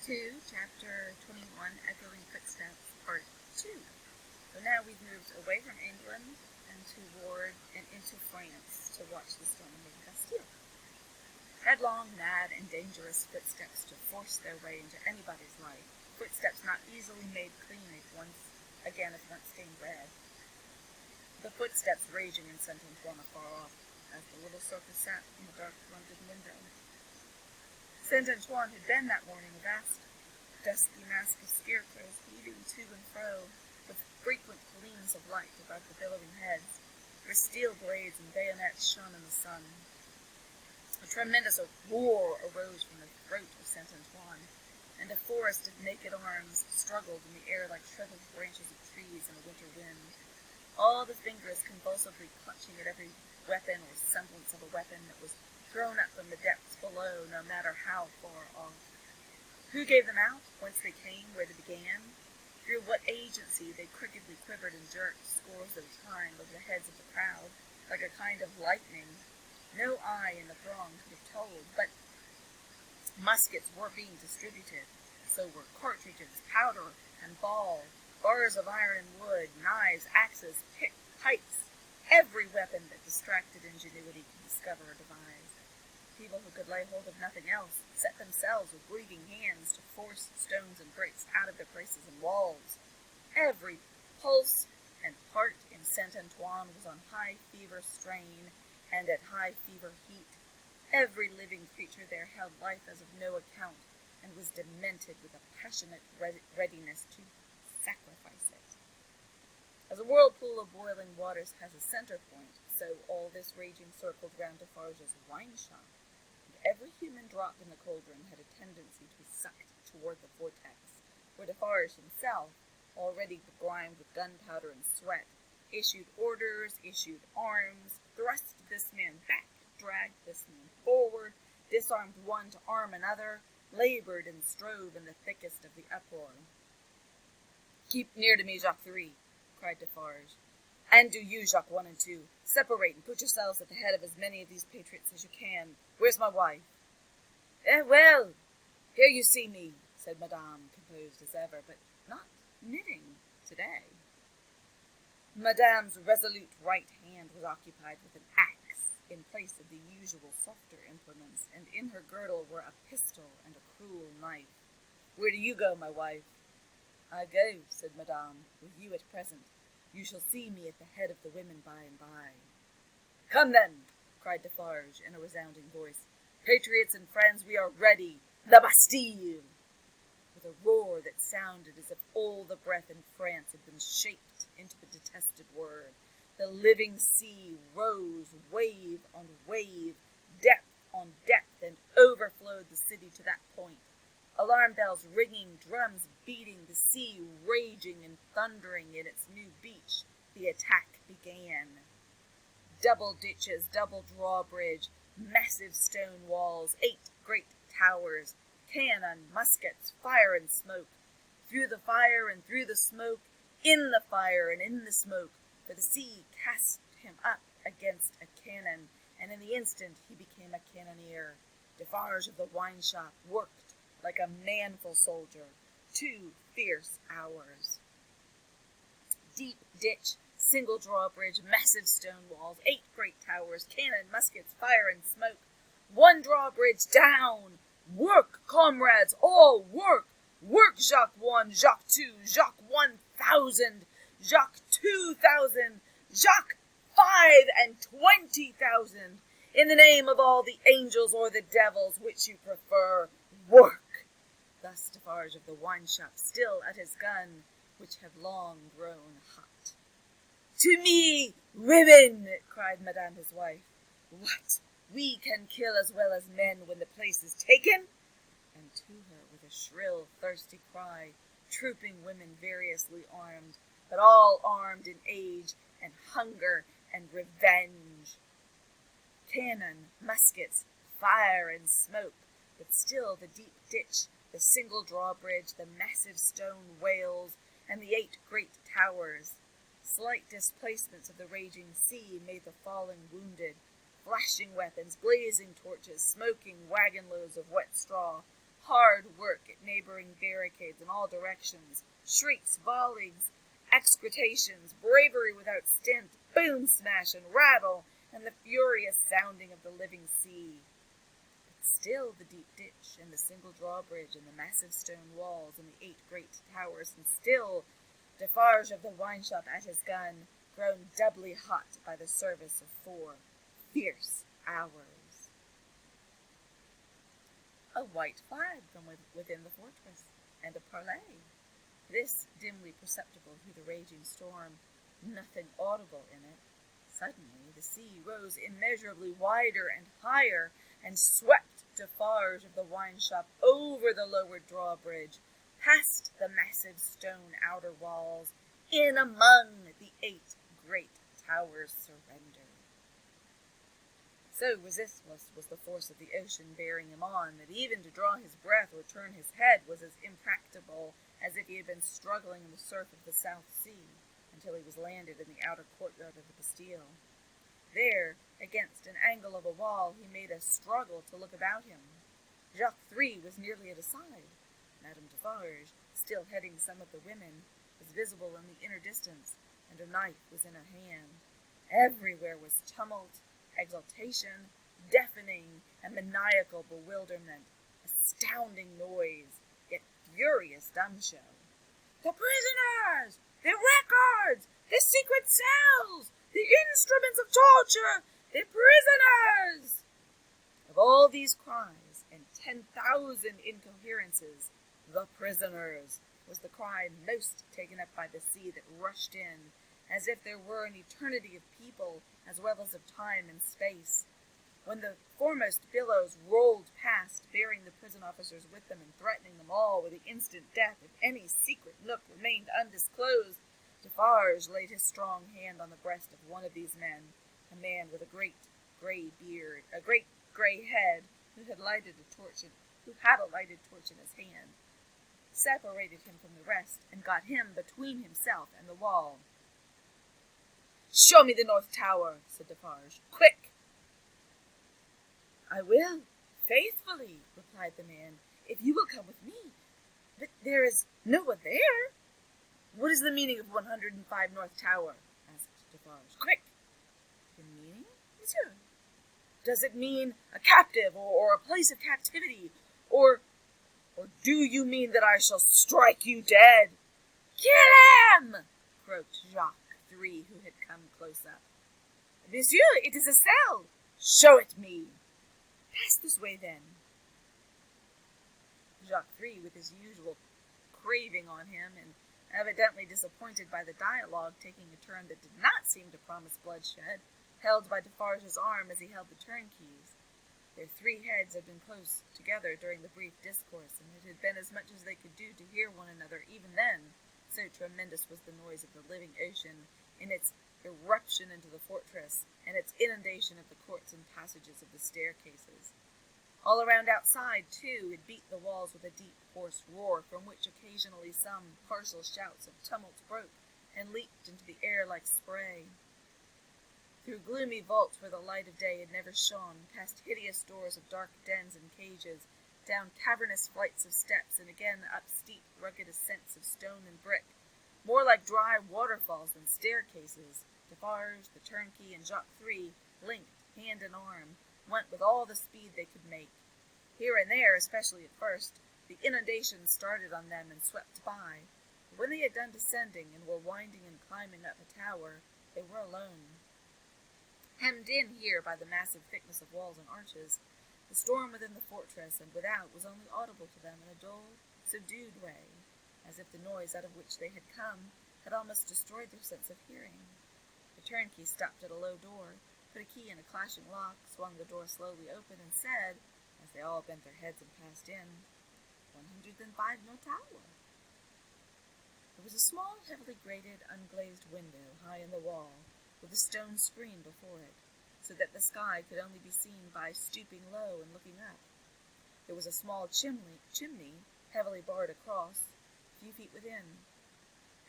2, Chapter 21, Echoing Footsteps, Part 2. So now we've moved away from England and toward and into France to watch the storming of the Bastille. Headlong, mad, and dangerous footsteps to force their way into anybody's life. Footsteps not easily made clean if once stained red. The footsteps raging in Saint Antoine afar off, as the little circus sat in the dark London window. Saint Antoine had been that morning a vast, dusky mask of scarecrows heaving to and fro, with frequent gleams of light above the billowing heads, where steel blades and bayonets shone in the sun. A tremendous roar arose from the throat of Saint Antoine, and a forest of naked arms struggled in the air like shriveled branches of trees in a winter wind, all the fingers convulsively clutching at every weapon or semblance of a weapon that was thrown up from the depths below, no matter how far off. Who gave them out? Whence they came? Where they began? Through what agency they crookedly quivered and jerked scores at a time over the heads of the crowd, like a kind of lightning. No eye in the throng could have told, but muskets were being distributed. So were cartridges, powder, and ball, bars of iron and wood, knives, axes, pikes, every weapon that distracted ingenuity could discover or devise. People who could lay hold of nothing else set themselves with bleeding hands to force stones and bricks out of their places and walls. Every pulse and part in Saint Antoine was on high fever strain and at high fever heat. Every living creature there held life as of no account, and was demented with a passionate readiness to sacrifice it. As a whirlpool of boiling waters has a center point, so all this raging circled round Defarge's wine shop, and every human drop in the cauldron had a tendency to be sucked toward the vortex, where Defarge himself, already begrimed with gunpowder and sweat, issued orders, issued arms, thrust this man back, dragged this man forward, disarmed one to arm another, labored and strove in the thickest of the uproar. "Keep near to me, Jacques 3, cried Defarge. "And do you, Jacques 1 and 2, separate and put yourselves at the head of as many of these patriots as you can. Where's my wife?" Well, here you see me," said Madame, composed as ever, but not knitting today. Madame's resolute right hand was occupied with an axe in place of the usual softer implements, and in her girdle were a pistol and a cruel knife. "Where do you go, my wife?" "I go," said Madame, "with you at present. You shall see me at the head of the women by and by." "Come then," cried Defarge in a resounding voice. "Patriots and friends, we are ready. The Bastille!" With a roar that sounded as if all the breath in France had been shaped into the detested word, the living sea rose wave on wave, depth on depth, and overflowed the city to that point. Alarm bells ringing, drums beating, the sea raging and thundering in its new beach, the attack began. Double ditches, double drawbridge, massive stone walls, 8 great towers, cannon, muskets, fire and smoke. Through the fire and through the smoke, in the fire and in the smoke, for the sea cast him up against a cannon, and in the instant he became a cannoneer. Defarge of the wine shop worked like a manful soldier. 2 fierce hours. Deep ditch, single drawbridge, massive stone walls, 8 great towers, cannon, muskets, fire and smoke. 1 drawbridge down! Work, comrades, all work! Work, Jacques 1, Jacques 2, Jacques 1,000, Jacques 2,000, Jacques 5,20,000! In the name of all the angels or the devils, which you prefer, work! Thus Defarge of the wine shop, still at his gun, which had long grown hot. "To me, women!" cried Madame his wife. "What? We can kill as well as men when the place is taken?" And to her, with a shrill, thirsty cry, trooping women variously armed, but all armed in age and hunger and revenge. Cannon, muskets, fire and smoke, but still the deep ditch, the single drawbridge, the massive stone wales, and the 8 great towers. Slight displacements of the raging sea made the falling wounded. Flashing weapons, blazing torches, smoking wagon loads of wet straw, hard work at neighboring jabbering barricades in all directions, shrieks, volleys, excretations, bravery without stint, boom, smash, and rattle, and the furious sounding of the living sea. But still the deep ditch, and the single drawbridge, and the massive stone walls, and the 8 great towers, and still Defarge of the wine shop at his gun, grown doubly hot by the service of 4 fierce hours. A white flag from within the fortress, and a parley. This dimly perceptible through the raging storm, nothing audible in it. Suddenly the sea rose immeasurably wider and higher, and swept Defarge of the wine shop over the lowered drawbridge, past the massive stone outer walls, in among the 8 great towers surrendered. So resistless was the force of the ocean bearing him on, that even to draw his breath or turn his head was as impracticable as if he had been struggling in the surf of the South Sea, until he was landed in the outer courtyard of the Bastille. There, against an angle of a wall, he made a struggle to look about him. Jacques III was nearly at his side. Madame Defarge, still heading some of the women, was visible in the inner distance, and her knife was in her hand. Everywhere was tumult, exultation, deafening and maniacal bewilderment, astounding noise, yet furious dumb show. The prisoners! The records! The secret cells! The instruments of torture! The prisoners! Of all these cries and 10,000 incoherences, the prisoners was the cry most taken up by the sea that rushed in, as if there were an eternity of people as well as of time and space. When the foremost billows rolled past, bearing the prison officers with them and threatening them all with the instant death if any secret nook remained undisclosed, Defarge laid his strong hand on the breast of one of these men, a man with a great grey beard, a great grey head, who had a lighted torch in his hand, separated him from the rest, and got him between himself and the wall. "Show me the North Tower," said Defarge. "Quick!" "I will, faithfully," replied the man, "if you will come with me. But there is no one there." "What is the meaning of 105 North Tower?" asked Defarge. "Quick!" "The meaning, monsieur? Does it mean a captive, or a place of captivity, or do you mean that I shall strike you dead?" "Kill him!" croaked Jacques III, who had come close up. "Monsieur, it is a cell." "Show it me." "Pass this way, then." Jacques III, with his usual craving on him, and evidently disappointed by the dialogue taking a turn that did not seem to promise bloodshed, held by Defarge's arm as he held the turnkeys. Their 3 heads had been close together during the brief discourse, and it had been as much as they could do to hear one another even then, so tremendous was the noise of the living ocean in its eruption into the fortress, and its inundation of the courts and passages of the staircases. All around outside, too, it beat the walls with a deep, hoarse roar, from which occasionally some partial shouts of tumult broke, and leaped into the air like spray. Through gloomy vaults where the light of day had never shone, past hideous doors of dark dens and cages, down cavernous flights of steps, and again up steep, rugged ascents of stone and brick, more like dry waterfalls than staircases, Defarge, the turnkey, and Jacques III, linked hand and arm, went with all the speed they could make. Here and there, especially at first, the inundation started on them and swept by, but when they had done descending and were winding and climbing up a tower, they were alone. Hemmed in here by the massive thickness of walls and arches, the storm within the fortress and without was only audible to them in a dull, subdued way, as if the noise out of which they had come had almost destroyed their sense of hearing. The turnkey stopped at a low door, put a key in a clashing lock, swung the door slowly open, and said, as they all bent their heads and passed in, 105 North Tower. There was a small, heavily grated, unglazed window high in the wall, with a stone screen before it, so that the sky could only be seen by stooping low and looking up. There was a small chimney, heavily barred across, a few feet within.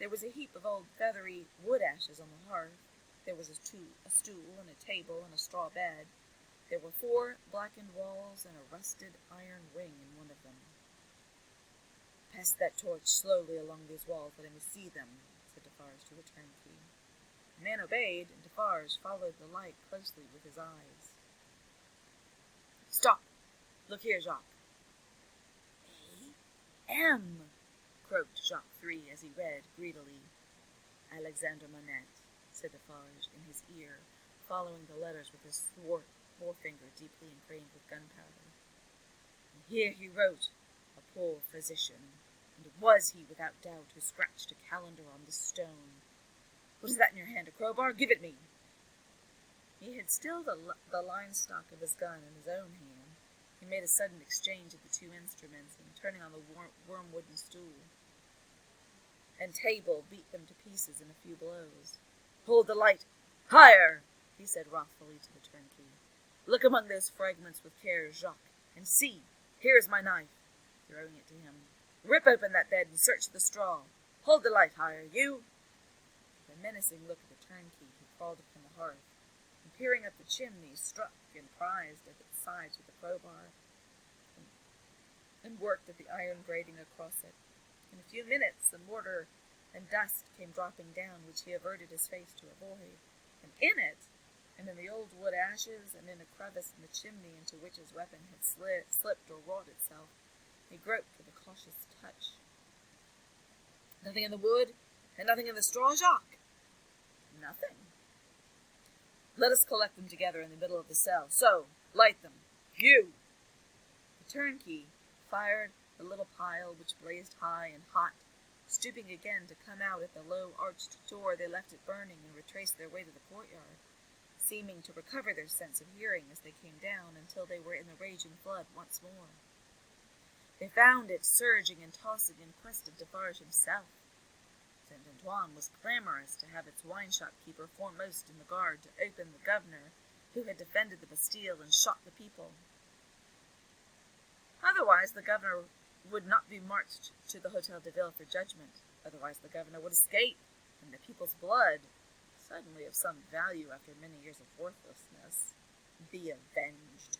There was a heap of old feathery wood ashes on the hearth. There was a stool and a table and a straw bed. There were 4 blackened walls and a rusted iron ring in one of them. "Pass that torch slowly along these walls, that I may see them," said Defarge to the turnkey. The man obeyed, and Defarge followed the light closely with his eyes. "Stop! Look here, Jacques." "A.M.," croaked Jacques 3 as he read greedily. "Alexandre Manette," said Defarge in his ear, following the letters with his forefinger deeply engraved with gunpowder. "And here he wrote, a poor physician, and it was he, without doubt, who scratched a calendar on this stone. What is that in your hand, a crowbar? Give it me." He had still the line stock of his gun in his own hand. He made a sudden exchange of the two instruments, and turning on the worm-wooden stool and table, beat them to pieces in a few blows. "Hold the light higher," he said wrathfully to the turnkey. "Look among those fragments with care, Jacques, and see, here is my knife," throwing it to him. "Rip open that bed and search the straw. Hold the light higher, you." With a menacing look at the turnkey, he crawled upon the hearth, and peering up the chimney, struck and prized at its sides with a crowbar, and worked at the iron grating across it. In a few minutes the mortar and dust came dropping down, which he averted his face to avoid, and in it, and in the old wood ashes, and in a crevice in the chimney into which his weapon had slipped or wrought itself, he groped with a cautious touch. "Nothing in the wood, and nothing in the straw, Jacques?" "Nothing." "Let us collect them together in the middle of the cell. So, light them. You!" The turnkey fired the little pile, which blazed high and hot. Stooping again to come out at the low arched door, they left it burning and retraced their way to the courtyard, seeming to recover their sense of hearing as they came down, until they were in the raging flood once more. They found it surging and tossing in quest of Defarge himself. Saint Antoine was clamorous to have its wine-shop keeper foremost in the guard to open the governor, who had defended the Bastille and shot the people. Otherwise the governor would not be marched to the Hôtel de Ville for judgment. Otherwise the governor would escape, and the people's blood, suddenly of some value after many years of worthlessness, be avenged.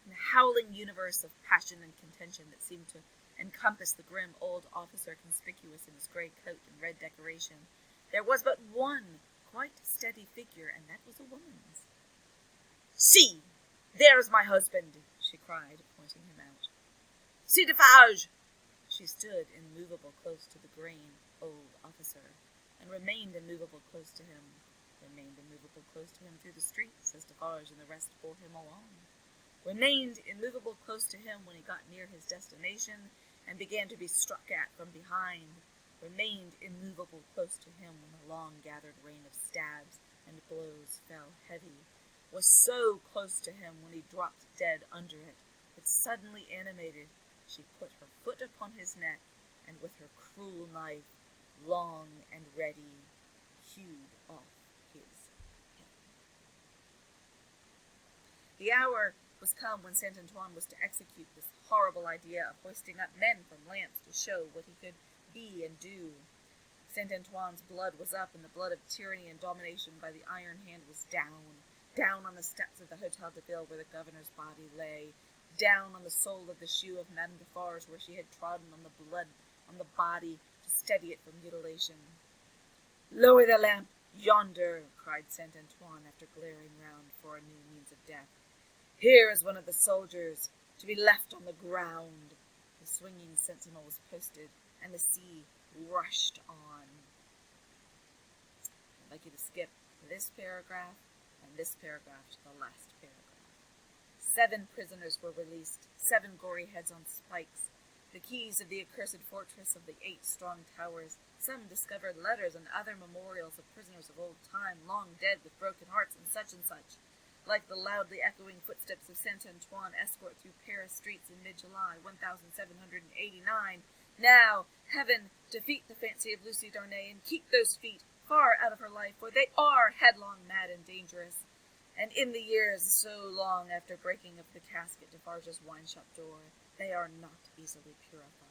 In the howling universe of passion and contention that seemed to encompass the grim old officer conspicuous in his grey coat and red decoration, there was but one quite steady figure, and that was a woman's. "See! There is my husband!" she cried, pointing him out. "See, Defarge!" She stood immovable close to the grey old officer, and remained immovable close to him. Remained immovable close to him through the streets, as Defarge and the rest bore him along. Remained immovable close to him when he got near his destination, and began to be struck at from behind. Remained immovable close to him when the long-gathered rain of stabs and blows fell heavy. Was so close to him when he dropped dead under it, that suddenly animated, she put her foot upon his neck, and with her cruel knife, long and ready, hewed off his head. The hour was come when Saint Antoine was to execute this horrible idea of hoisting up men from Lance to show what he could be and do. Saint Antoine's blood was up, and the blood of tyranny and domination by the iron hand was down on the steps of the Hôtel de Ville where the governor's body lay, down on the sole of the shoe of Madame Defarge where she had trodden on the blood on the body to steady it from mutilation. "Lower the lamp yonder," cried Saint Antoine, after glaring round for a new means of death. "Here is one of the soldiers, to be left on the ground." The swinging sentinel was posted, and the sea rushed on. I'd like you to skip this paragraph and this paragraph to the last paragraph. 7 prisoners were released, 7 gory heads on spikes, the keys of the accursed fortress of the 8 strong towers. Some discovered letters and other memorials of prisoners of old time, long dead with broken hearts and such, like the loudly echoing footsteps of Saint Antoine escort through Paris streets in mid-July, 1789. Now, heaven, defeat the fancy of Lucie Darnay, and keep those feet far out of her life, for they are headlong, mad, and dangerous. And in the years so long after breaking of the casket Defarge's wine-shop door, they are not easily purified.